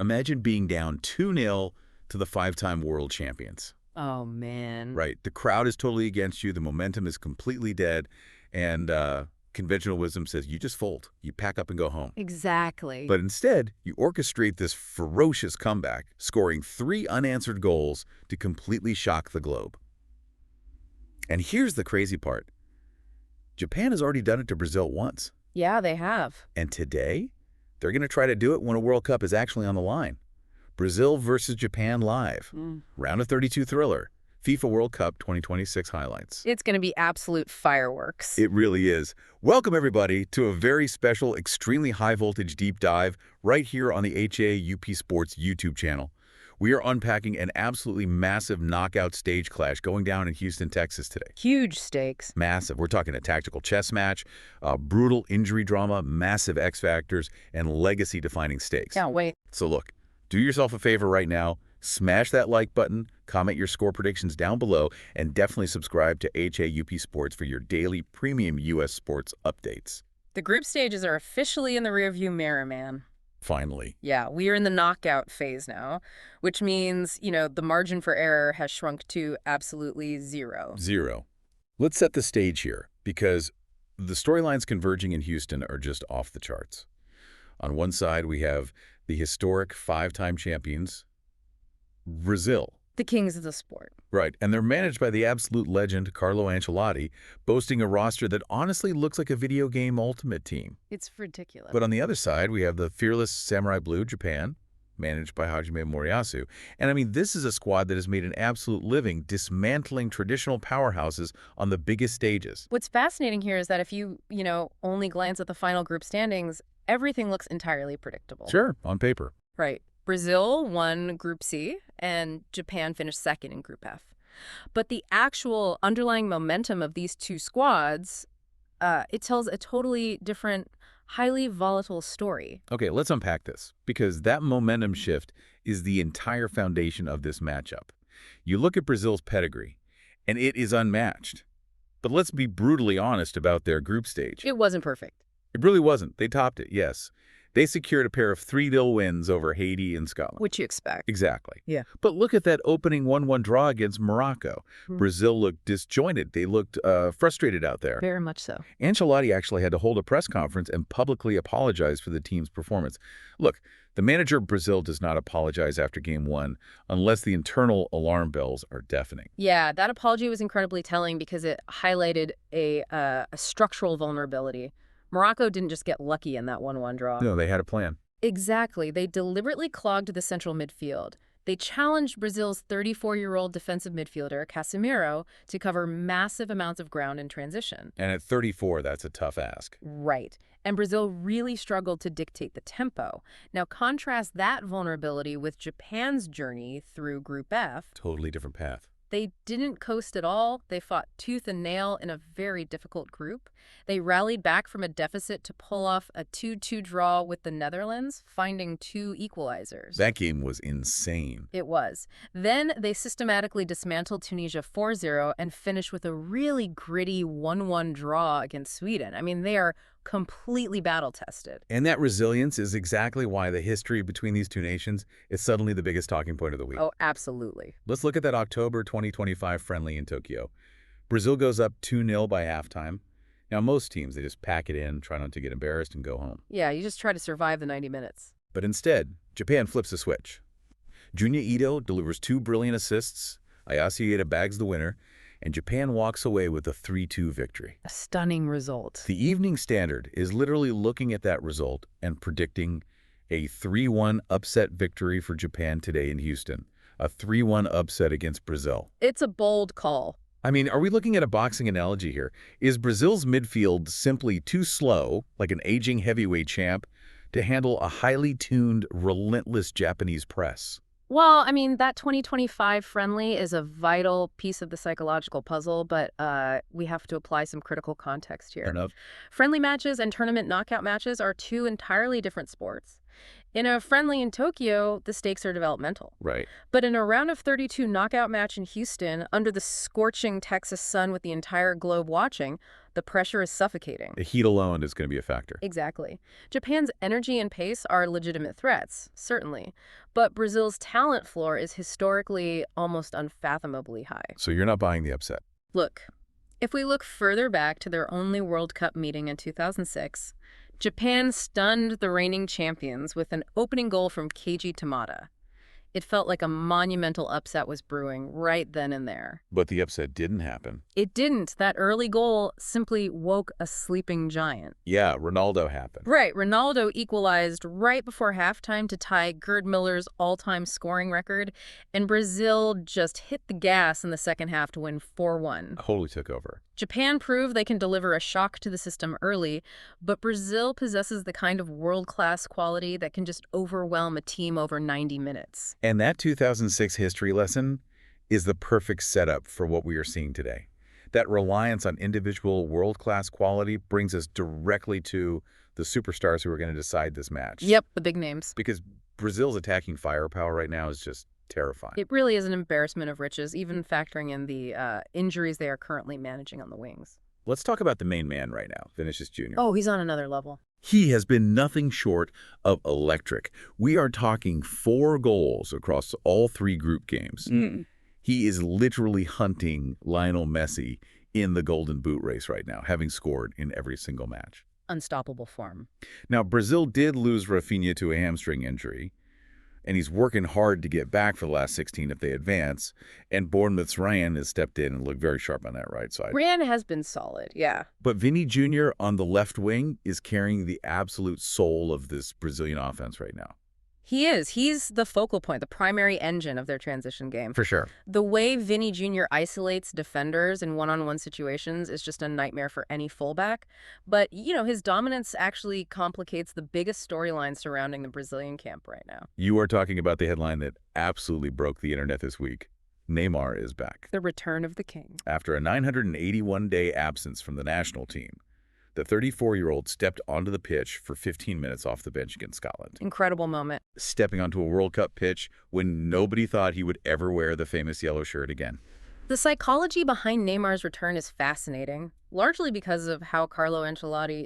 Imagine being down 2-0 to the five-time world champions. Oh, man. Right. The crowd is totally against you. The momentum is completely dead. And conventional wisdom says you just fold. You pack up and go home. Exactly. But instead, you orchestrate this ferocious comeback, scoring 3 unanswered goals to completely shock the globe. And here's the crazy part. Japan has already done it to Brazil once. Yeah, they have. And today, they're going to try to do it when a World Cup is actually on the line. Brazil versus Japan live. Round of 32 thriller. FIFA World Cup 2026 highlights. It's going to be absolute fireworks. It really is. Welcome, everybody, to a very special, extremely high-voltage deep dive right here on the HAUP Sports YouTube channel. We are unpacking an absolutely massive knockout stage clash going down in Houston, Texas today. Huge stakes. Massive. We're talking a tactical chess match, brutal injury drama, massive X factors, and legacy-defining stakes. Can't wait. So look, do yourself a favor right now. Smash that like button, comment your score predictions down below, and definitely subscribe to HAUP Sports for your daily premium U.S. sports updates. The group stages are officially in the rearview mirror, man. Finally. Yeah, we are in the knockout phase now, which means, the margin for error has shrunk to absolutely zero. Zero. Let's set the stage here, because the storylines converging in Houston are just off the charts. On one side, we have the historic 5-time champions, Brazil. The kings of the sport. Right, and they're managed by the absolute legend Carlo Ancelotti, boasting a roster that honestly looks like a video game ultimate team. It's ridiculous. But on the other side, we have the fearless Samurai Blue, Japan, managed by Hajime Moriyasu. And I mean, this is a squad that has made an absolute living dismantling traditional powerhouses on the biggest stages. What's fascinating here is that if you, only glance at the final group standings, everything looks entirely predictable. Sure, on paper. Right. Brazil won Group C, and Japan finished second in Group F. But the actual underlying momentum of these two squads, it tells a totally different, highly volatile story. Okay, let's unpack this, because that momentum shift is the entire foundation of this matchup. You look at Brazil's pedigree, and it is unmatched. But let's be brutally honest about their group stage. It wasn't perfect. It really wasn't. They topped it, yes. They secured a pair of 3-0 wins over Haiti and Scotland. Which you expect. Exactly. Yeah. But look at that opening 1-1 draw against Morocco. Brazil looked disjointed. They looked frustrated out there. Very much so. Ancelotti actually had to hold a press conference and publicly apologize for the team's performance. Look, the manager of Brazil does not apologize after Game 1 unless the internal alarm bells are deafening. Yeah, that apology was incredibly telling because it highlighted a structural vulnerability. Morocco didn't just get lucky in that 1-1 draw. No, they had a plan. Exactly. They deliberately clogged the central midfield. They challenged Brazil's 34-year-old defensive midfielder, Casemiro, to cover massive amounts of ground in transition. And at 34, that's a tough ask. Right. And Brazil really struggled to dictate the tempo. Now, contrast that vulnerability with Japan's journey through Group F. Totally different path. They didn't coast at all. They fought tooth and nail in a very difficult group. They rallied back from a deficit to pull off a 2-2 draw with the Netherlands, finding 2 equalizers. That game was insane. It was. Then they systematically dismantled Tunisia 4-0 and finished with a really gritty 1-1 draw against Sweden. I mean, they are completely battle-tested. And that resilience is exactly why the history between these two nations is suddenly the biggest talking point of the week. Oh, absolutely. Let's look at that October 2025 friendly in Tokyo. Brazil goes up 2-0 by halftime. Now, most teams, they just pack it in, try not to get embarrassed, and go home. Yeah, you just try to survive the 90 minutes. But instead, Japan flips a switch. Junya Ito delivers 2 brilliant assists, Ayase Ida bags the winner, and Japan walks away with a 3-2 victory. A stunning result. The Evening Standard is literally looking at that result and predicting a 3-1 upset victory for Japan today in Houston. A 3-1 upset against Brazil. It's a bold call. I mean, are we looking at a boxing analogy here? Is Brazil's midfield simply too slow, like an aging heavyweight champ, to handle a highly tuned, relentless Japanese press? Well, I mean, that 2025 friendly is a vital piece of the psychological puzzle, but we have to apply some critical context here. Fair enough. Friendly matches and tournament knockout matches are 2 entirely different sports. In a friendly in Tokyo, the stakes are developmental. Right. But in a round of 32 knockout match in Houston, under the scorching Texas sun with the entire globe watching, The pressure is suffocating. The heat alone is going to be a factor. Exactly. Japan's energy and pace are legitimate threats, certainly. But Brazil's talent floor is historically almost unfathomably high. So you're not buying the upset. Look, if we look further back to their only World Cup meeting in 2006, Japan stunned the reigning champions with an opening goal from Keiji Tamada. It felt like a monumental upset was brewing right then and there. But the upset didn't happen. It didn't. That early goal simply woke a sleeping giant. Yeah, Ronaldo happened. Right. Ronaldo equalized right before halftime to tie Gerd Muller's all-time scoring record, and Brazil just hit the gas in the second half to win 4-1. Totally took over. Japan proved they can deliver a shock to the system early, but Brazil possesses the kind of world-class quality that can just overwhelm a team over 90 minutes. And that 2006 history lesson is the perfect setup for what we are seeing today. That reliance on individual world-class quality brings us directly to the superstars who are going to decide this match. Yep, the big names. Because Brazil's attacking firepower right now is just terrifying. It really is an embarrassment of riches, even factoring in the injuries they are currently managing on the wings. Let's talk about the main man right now, Vinicius Jr. Oh, he's on another level. He has been nothing short of electric. We are talking 4 goals across all 3 group games. He is literally hunting Lionel Messi in the Golden Boot race right now, having scored in every single match. Unstoppable form. Now, Brazil did lose Rafinha to a hamstring injury, and he's working hard to get back for the last 16 if they advance, and Bournemouth's Ryan has stepped in and looked very sharp on that right side. Ryan has been solid, yeah. But Vini Jr. on the left wing is carrying the absolute soul of this Brazilian offense right now. He is. He's the focal point, the primary engine of their transition game. For sure. The way Vini Jr. isolates defenders in one-on-one situations is just a nightmare for any fullback. But, his dominance actually complicates the biggest storyline surrounding the Brazilian camp right now. You are talking about the headline that absolutely broke the internet this week. Neymar is back. The return of the king. After a 981-day absence from the national team, the 34-year-old stepped onto the pitch for 15 minutes off the bench against Scotland. Incredible moment. Stepping onto a World Cup pitch when nobody thought he would ever wear the famous yellow shirt again. The psychology behind Neymar's return is fascinating, largely because of how Carlo Ancelotti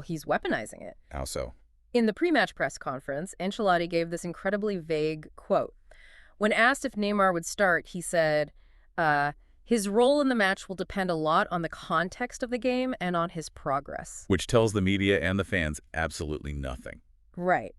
he's weaponizing it. How so? In the pre-match press conference, Ancelotti gave this incredibly vague quote. When asked if Neymar would start, he said, his role in the match will depend a lot on the context of the game and on his progress. Which tells the media and the fans absolutely nothing. Right.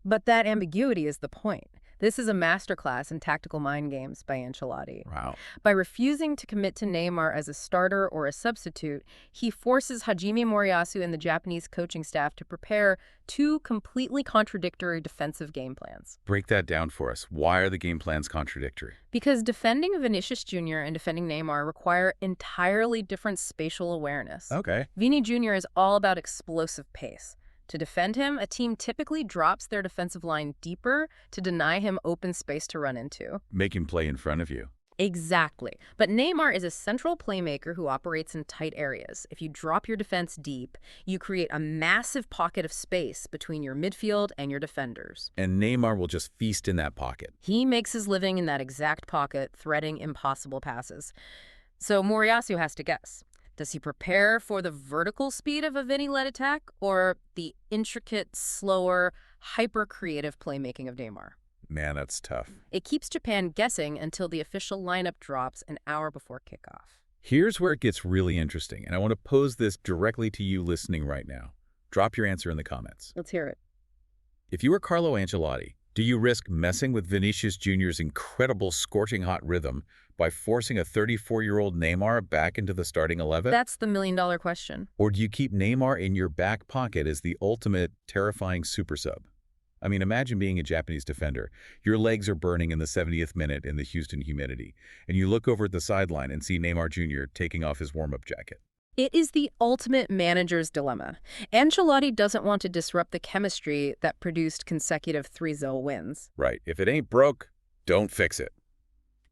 But that ambiguity is the point. This is a masterclass in tactical mind games by Ancelotti. Wow. By refusing to commit to Neymar as a starter or a substitute, he forces Hajime Moriyasu and the Japanese coaching staff to prepare 2 completely contradictory defensive game plans. Break that down for us. Why are the game plans contradictory? Because defending Vinicius Jr. and defending Neymar require entirely different spatial awareness. Okay. Vini Jr. is all about explosive pace. To defend him, a team typically drops their defensive line deeper to deny him open space to run into. Make him play in front of you. Exactly. But Neymar is a central playmaker who operates in tight areas. If you drop your defense deep, you create a massive pocket of space between your midfield and your defenders. And Neymar will just feast in that pocket. He makes his living in that exact pocket, threading impossible passes. So Moriyasu has to guess. Does he prepare for the vertical speed of a Vini-led attack or the intricate, slower, hyper-creative playmaking of Neymar? Man, that's tough. It keeps Japan guessing until the official lineup drops an hour before kickoff. Here's where it gets really interesting, and I want to pose this directly to you listening right now. Drop your answer in the comments. Let's hear it. If you were Carlo Ancelotti, do you risk messing with Vinicius Jr.'s incredible scorching hot rhythm by forcing a 34-year-old Neymar back into the starting 11? That's the million-dollar question. Or do you keep Neymar in your back pocket as the ultimate terrifying super sub? I mean, imagine being a Japanese defender. Your legs are burning in the 70th minute in the Houston humidity, and you look over at the sideline and see Neymar Jr. taking off his warm-up jacket. It is the ultimate manager's dilemma. Ancelotti doesn't want to disrupt the chemistry that produced consecutive 3-0 wins. Right. If it ain't broke, don't fix it.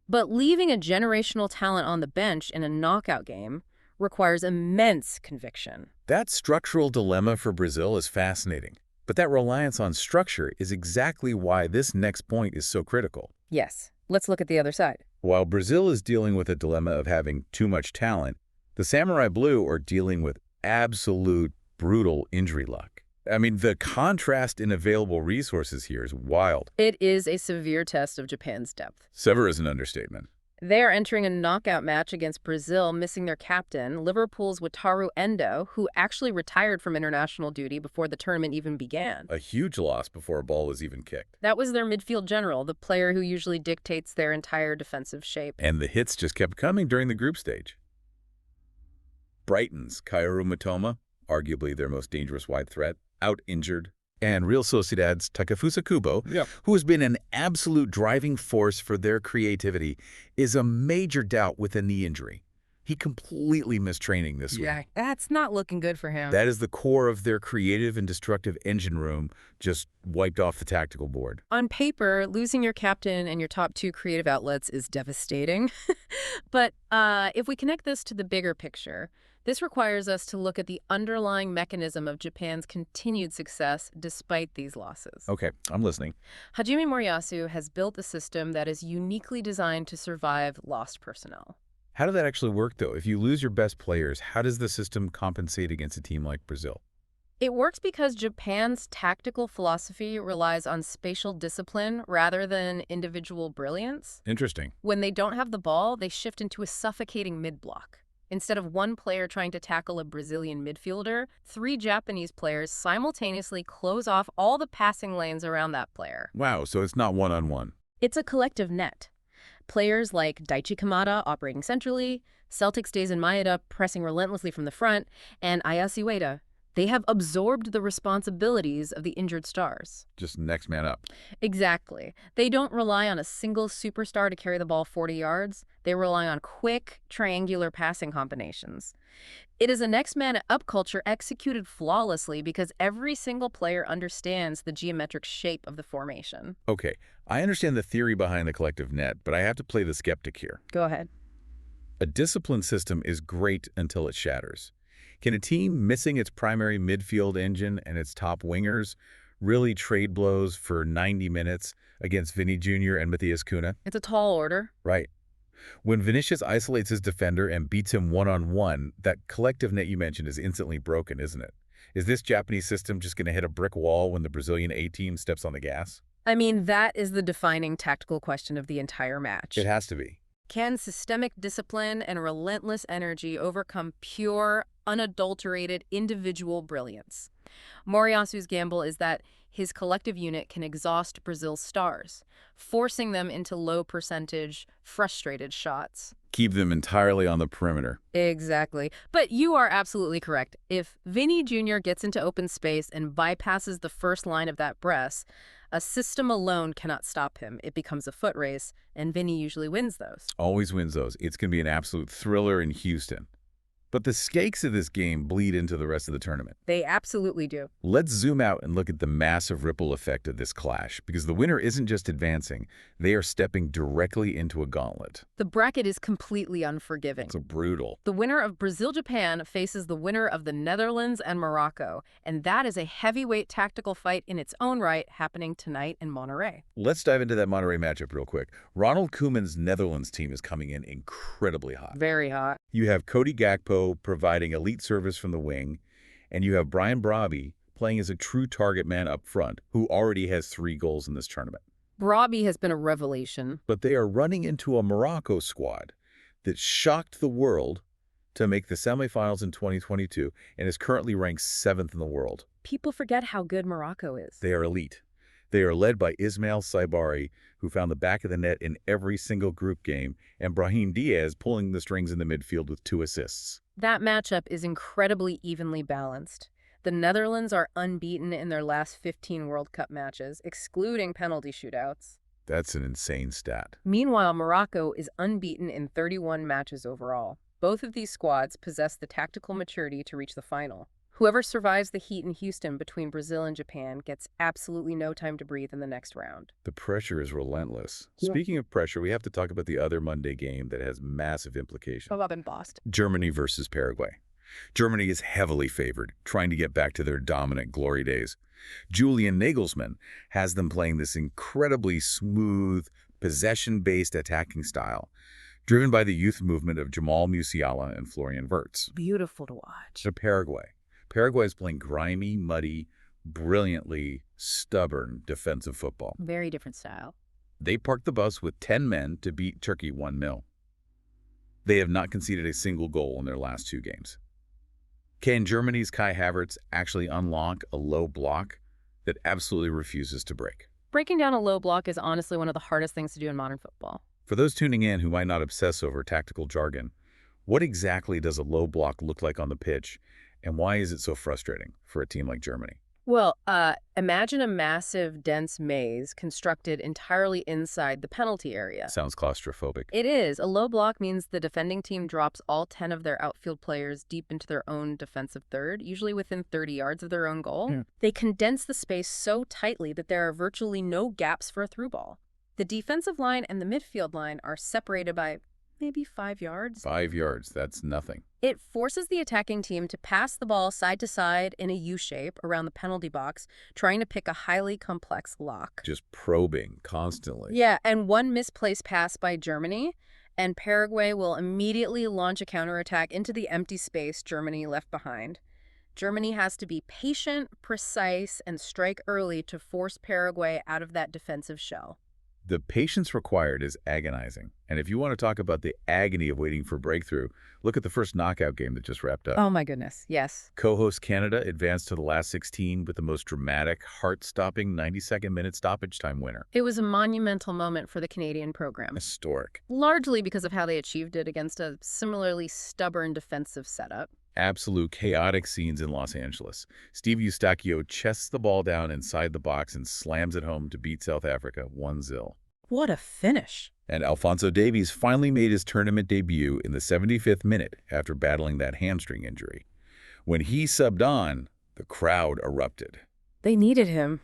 But leaving a generational talent on the bench in a knockout game requires immense conviction. That structural dilemma for Brazil is fascinating. But that reliance on structure is exactly why this next point is so critical. Yes. Let's look at the other side. While Brazil is dealing with a dilemma of having too much talent, The Samurai Blue are dealing with absolute brutal injury luck. I mean, the contrast in available resources here is wild. It is a severe test of Japan's depth. Severe is an understatement. They are entering a knockout match against Brazil, missing their captain, Liverpool's Wataru Endo, who actually retired from international duty before the tournament even began. A huge loss before a ball was even kicked. That was their midfield general, the player who usually dictates their entire defensive shape. And the hits just kept coming during the group stage. Brighton's Kaoru Mitoma, arguably their most dangerous wide threat, out injured. And Real Sociedad's Takefusa Kubo, who has been an absolute driving force for their creativity, is a major doubt with a knee injury. He completely missed training this week. Yeah, that's not looking good for him. That is the core of their creative and destructive engine room, just wiped off the tactical board. On paper, losing your captain and your top two creative outlets is devastating. But if we connect this to the bigger picture, this requires us to look at the underlying mechanism of Japan's continued success despite these losses. Okay, I'm listening. Hajime Moriyasu has built a system that is uniquely designed to survive lost personnel. How did that actually work, though? If you lose your best players, how does the system compensate against a team like Brazil? It works because Japan's tactical philosophy relies on spatial discipline rather than individual brilliance. Interesting. When they don't have the ball, they shift into a suffocating mid-block. Instead of one player trying to tackle a Brazilian midfielder, 3 Japanese players simultaneously close off all the passing lanes around that player. Wow, so it's not one-on-one. It's a collective net. Players like Daichi Kamada operating centrally, Celtic's Daisen Maeda pressing relentlessly from the front, and Ayase Ueda, they have absorbed the responsibilities of the injured stars. Just next man up. Exactly. They don't rely on a single superstar to carry the ball 40 yards. They rely on quick, triangular passing combinations. It is a next man up culture executed flawlessly because every single player understands the geometric shape of the formation. Okay, I understand the theory behind the collective net, but I have to play the skeptic here. Go ahead. A disciplined system is great until it shatters. Can a team missing its primary midfield engine and its top wingers really trade blows for 90 minutes against Vini Jr. and Matthias Cunha? It's a tall order. Right. When Vinicius isolates his defender and beats him one-on-one, that collective net you mentioned is instantly broken, isn't it? Is this Japanese system just going to hit a brick wall when the Brazilian A-team steps on the gas? I mean, that is the defining tactical question of the entire match. It has to be. Can systemic discipline and relentless energy overcome pure, unadulterated individual brilliance? Moriyasu's gamble is that his collective unit can exhaust Brazil's stars, forcing them into low-percentage, frustrated shots. Keep them entirely on the perimeter. Exactly. But you are absolutely correct. If Vini Jr. gets into open space and bypasses the first line of that press, a system alone cannot stop him. It becomes a foot race, and Vini usually wins those. Always wins those. It's going to be an absolute thriller in Houston. But the stakes of this game bleed into the rest of the tournament. They absolutely do. Let's zoom out and look at the massive ripple effect of this clash, because the winner isn't just advancing, they are stepping directly into a gauntlet. The bracket is completely unforgiving. It's brutal. The winner of Brazil-Japan faces the winner of the Netherlands and Morocco, and that is a heavyweight tactical fight in its own right happening tonight in Monterrey. Let's dive into that Monterrey matchup real quick. Ronald Koeman's Netherlands team is coming in incredibly hot. Very hot. You have Cody Gakpo providing elite service from the wing, and you have Brian Brobby playing as a true target man up front, who already has 3 goals in this tournament. Brobby has been a revelation. But they are running into a Morocco squad that shocked the world to make the semifinals in 2022 and is currently ranked 7th in the world. People forget how good Morocco is. They are elite. They are led by Ismail Saibari, who found the back of the net in every single group game, and Brahim Diaz pulling the strings in the midfield with 2 assists. That matchup is incredibly evenly balanced. The Netherlands are unbeaten in their last 15 World Cup matches, excluding penalty shootouts. That's an insane stat. Meanwhile, Morocco is unbeaten in 31 matches overall. Both of these squads possess the tactical maturity to reach the final. Whoever survives the heat in Houston between Brazil and Japan gets absolutely no time to breathe in the next round. The pressure is relentless. Yeah. Speaking of pressure, we have to talk about the other Monday game that has massive implications. Germany versus Paraguay. Germany is heavily favored, trying to get back to their dominant glory days. Julian Nagelsmann has them playing this incredibly smooth, possession-based attacking style, driven by the youth movement of Jamal Musiala and Florian Wirtz. Beautiful to watch. To Paraguay. Paraguay is playing grimy, muddy, brilliantly stubborn defensive football. Very different style. They parked the bus with 10 men to beat Turkey 1-0. They have not conceded a single goal in their last 2 games. Can Germany's Kai Havertz actually unlock a low block that absolutely refuses to break? Breaking down a low block is honestly one of the hardest things to do in modern football. For those tuning in who might not obsess over tactical jargon, what exactly does a low block look like on the pitch, and why is it so frustrating for a team like Germany? Well, imagine a massive, dense maze constructed entirely inside the penalty area. Sounds claustrophobic. It is. A low block means the defending team drops all 10 of their outfield players deep into their own defensive third, usually within 30 yards of their own goal. Yeah. They condense the space so tightly that there are virtually no gaps for a through ball. The defensive line and the midfield line are separated by maybe 5 yards. 5 yards, that's nothing. It forces the attacking team to pass the ball side to side in a U shape around the penalty box, trying to pick a highly complex lock. Just probing constantly. Yeah, and one misplaced pass by Germany, and Paraguay will immediately launch a counterattack into the empty space Germany left behind. Germany has to be patient, precise, and strike early to force Paraguay out of that defensive shell. The patience required is agonizing. And if you want to talk about the agony of waiting for breakthrough, look at the first knockout game that just wrapped up. Oh my goodness, yes. Co-host Canada advanced to the last 16 with the most dramatic, heart-stopping 92nd minute stoppage time winner. It was a monumental moment for the Canadian program, Historic. largely because of how they achieved it against a similarly stubborn defensive setup. Absolute chaotic scenes in Los Angeles. Steve Eustachio chests the ball down inside the box and slams it home to beat South Africa 1-0. What a finish. And Alphonso Davies finally made his tournament debut in the 75th minute after battling that hamstring injury. When he subbed on, the crowd erupted. They needed him.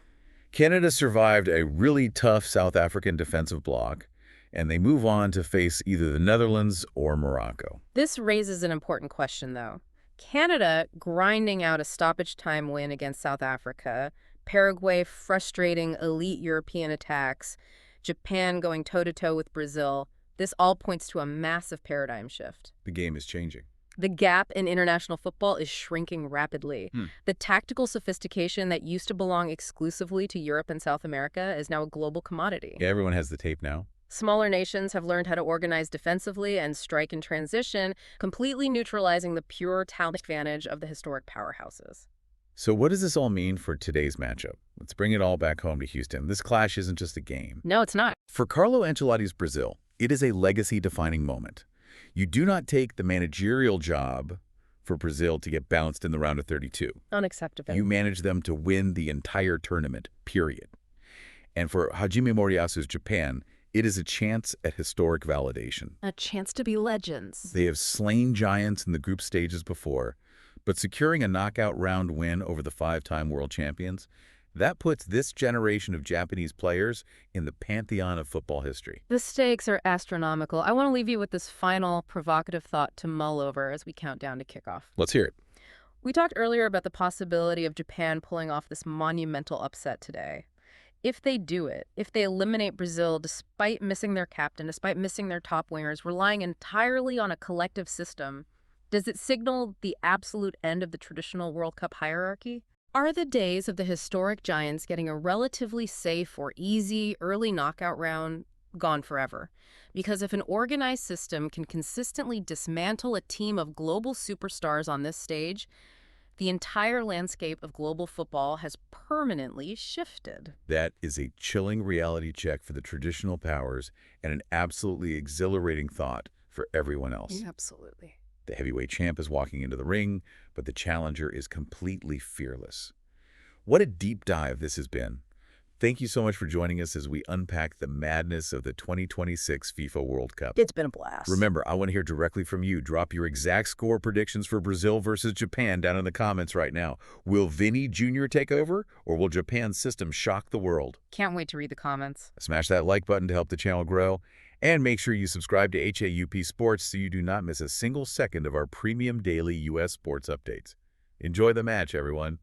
Canada survived a really tough South African defensive block, and they move on to face either the Netherlands or Morocco. This raises an important question, though. Canada grinding out a stoppage time win against South Africa, Paraguay frustrating elite European attacks, Japan going toe-to-toe with Brazil, this all points to a massive paradigm shift. The game is changing. The gap in international football is shrinking rapidly. The tactical sophistication that used to belong exclusively to Europe and South America is now a global commodity. Yeah, everyone has the tape now. Smaller nations have learned how to organize defensively and strike in transition, completely neutralizing the pure talent advantage of the historic powerhouses. So what does this all mean for today's matchup? Let's bring it all back home to Houston. This clash isn't just a game. No, it's not. For Carlo Ancelotti's Brazil, it is a legacy-defining moment. You do not take the managerial job for Brazil to get bounced in the round of 32. Unacceptable. You manage them to win the entire tournament, period. And for Hajime Moriyasu's Japan, it is a chance at historic validation. A chance to be legends. They have slain giants in the group stages before, but securing a knockout round win over the 5-time world champions, that puts this generation of Japanese players in the pantheon of football history. The stakes are astronomical. I want to leave you with this final provocative thought to mull over as we count down to kickoff. Let's hear it. We talked earlier about the possibility of Japan pulling off this monumental upset today. If they do it, if they eliminate Brazil despite missing their captain, despite missing their top wingers, relying entirely on a collective system, does it signal the absolute end of the traditional World Cup hierarchy? Are the days of the historic giants getting a relatively safe or easy early knockout round gone forever? Because if an organized system can consistently dismantle a team of global superstars on this stage, the entire landscape of global football has permanently shifted. That is a chilling reality check for the traditional powers and an absolutely exhilarating thought for everyone else. Absolutely. The heavyweight champ is walking into the ring, but the challenger is completely fearless. What a deep dive this has been. Thank you so much for joining us as we unpack the madness of the 2026 FIFA World Cup. It's been a blast. Remember, I want to hear directly from you. Drop your exact score predictions for Brazil versus Japan down in the comments right now. Will Vinny Jr. take over, or will Japan's system shock the world? Can't wait to read the comments. Smash that like button to help the channel grow. And make sure you subscribe to HAUP Sports so you do not miss a single second of our premium daily U.S. sports updates. Enjoy the match, everyone.